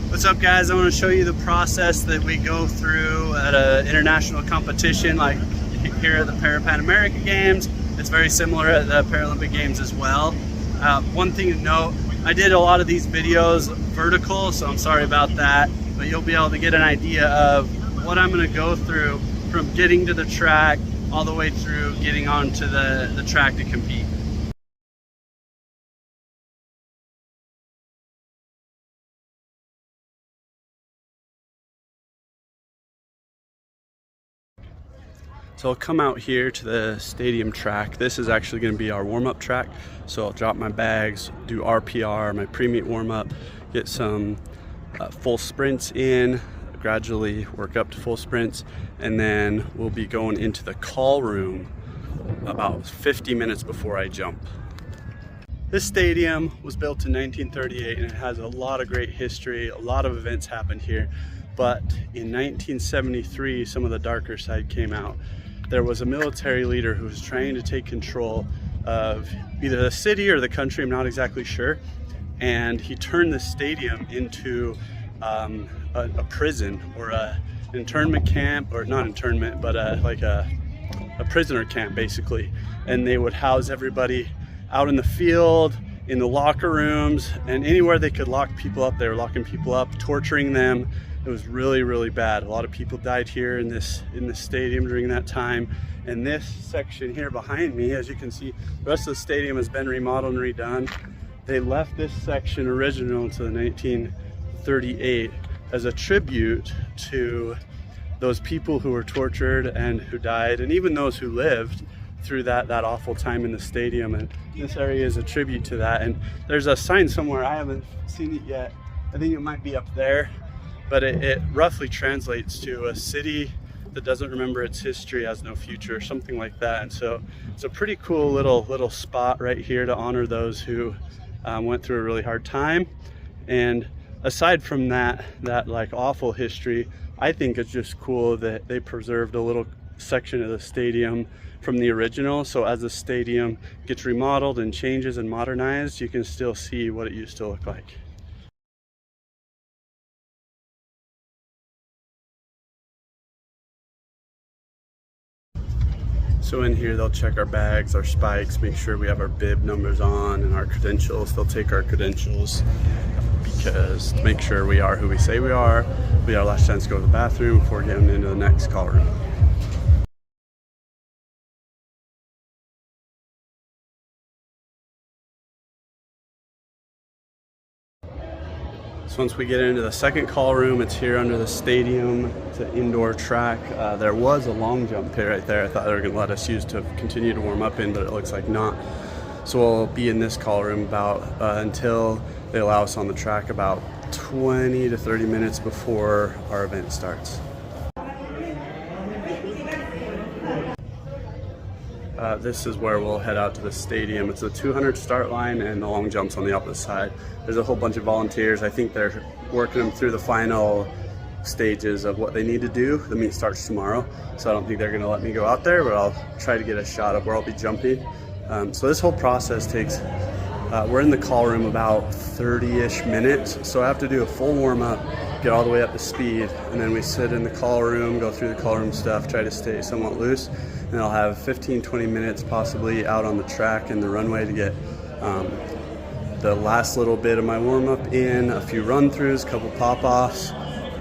What's up, guys? I want to show you the process that we go through at an international competition like here at the Pan American Games. It's very similar at the Paralympic Games as well. One thing to note, I did a lot of these videos vertical, so I'm sorry about that, but you'll be able to get an idea of what I'm going to go through from getting to the track all the way through getting onto the track to compete. So I'll come out here to the stadium track. This is actually going to be our warm-up track. So I'll drop my bags, do RPR, my pre-meet warm-up, get some full sprints in, gradually work up to full sprints, and then we'll be going into the call room about 50 minutes before I jump. This stadium was built in 1938 and it has a lot of great history. A lot of events happened here. But in 1973, some of the darker side came out. There was a military leader who was trying to take control of either the city or the country, I'm not exactly sure. And he turned the stadium into a prison or an internment camp, or not internment, but like a prisoner camp basically. And they would house everybody out in the field, in the locker rooms, and anywhere they could lock people up, they were locking people up, torturing them. It was really, really bad. A lot of people died here in this stadium during that time. And this section here behind me, as you can see, the rest of the stadium has been remodeled and redone. They left this section original to the 1938 as a tribute to those people who were tortured and who died, and even those who lived through that awful time in the stadium. And this area is a tribute to that. And there's a sign somewhere, I haven't seen it yet. I think it might be up there. But it roughly translates to a city that doesn't remember its history has no future, something like that. And so it's a pretty cool little spot right here to honor those who went through a really hard time. And aside from that like awful history, I think it's just cool that they preserved a little section of the stadium from the original. So as the stadium gets remodeled and changes and modernized, you can still see what it used to look like. So in here, they'll check our bags, our spikes, make sure we have our bib numbers on and our credentials. They'll take our credentials because to make sure we are who we say we are. We have our last chance to go to the bathroom before getting into the next call room. So once we get into the second call room, it's here under the stadium. It's an indoor track. There was a long jump pit right there. I thought they were going to let us use to continue to warm up in, but it looks like not. So we'll be in this call room about until they allow us on the track about 20 to 30 minutes before our event starts. This is where we'll head out to the stadium. It's a 200 start line and the long jumps on the opposite side. There's a whole bunch of volunteers. I think they're working them through the final stages of what they need to do. The meet starts tomorrow, so I don't think they're going to let me go out there, but I'll try to get a shot of where I'll be jumping. So this whole process takes, we're in the call room about 30-ish minutes, so I have to do a full warm-up, get all the way up to speed, and then we sit in the call room, go through the call room stuff, try to stay somewhat loose. And I'll have 15-20 minutes possibly out on the track and the runway to get the last little bit of my warm-up in, a few run-throughs, a couple pop-offs,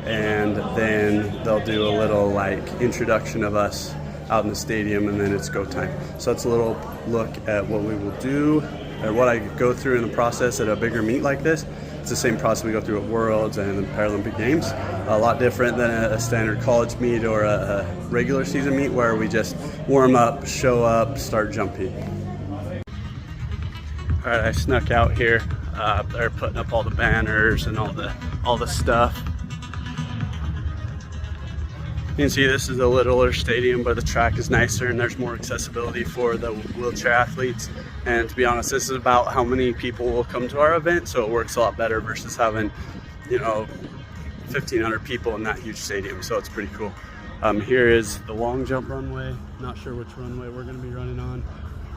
and then they'll do a little like introduction of us out in the stadium, and then it's go time. So that's a little look at what we will do, or what I go through in the process at a bigger meet like this. It's the same process we go through at Worlds and the Paralympic Games. A lot different than a standard college meet or a regular season meet where we just warm up, show up, start jumping. All right, I snuck out here. They're putting up all the banners and all the stuff. You can see this is a littler stadium, but the track is nicer and there's more accessibility for the wheelchair athletes. And to be honest, this is about how many people will come to our event, so it works a lot better versus having, 1,500 people in that huge stadium, so it's pretty cool. Here is the long jump runway. Not sure which runway we're gonna be running on.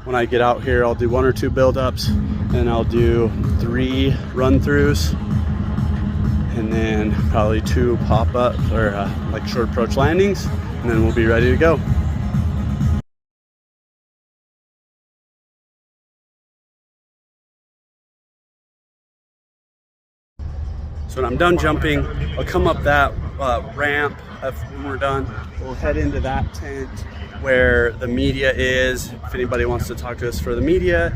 When I get out here, I'll do 1 or 2 build-ups, and I'll do 3 run-throughs, and then probably 2 pop-up or like short approach landings, and then we'll be ready to go. So when I'm done jumping, I'll come up that ramp. When we're done, we'll head into that tent where the media is, if anybody wants to talk to us for the media.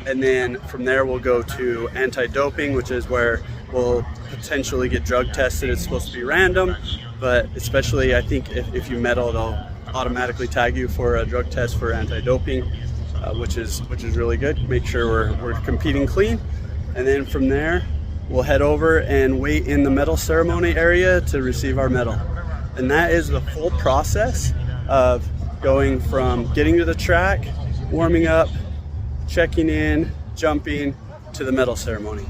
And then from there we'll go to anti-doping, which is where we'll potentially get drug tested. It's supposed to be random, but especially I think if you medal, they'll automatically tag you for a drug test for anti-doping, which is really good. Make sure we're competing clean. And then from there, we'll head over and wait in the medal ceremony area to receive our medal. And that is the full process of going from getting to the track, warming up, checking in, jumping, to the medal ceremony.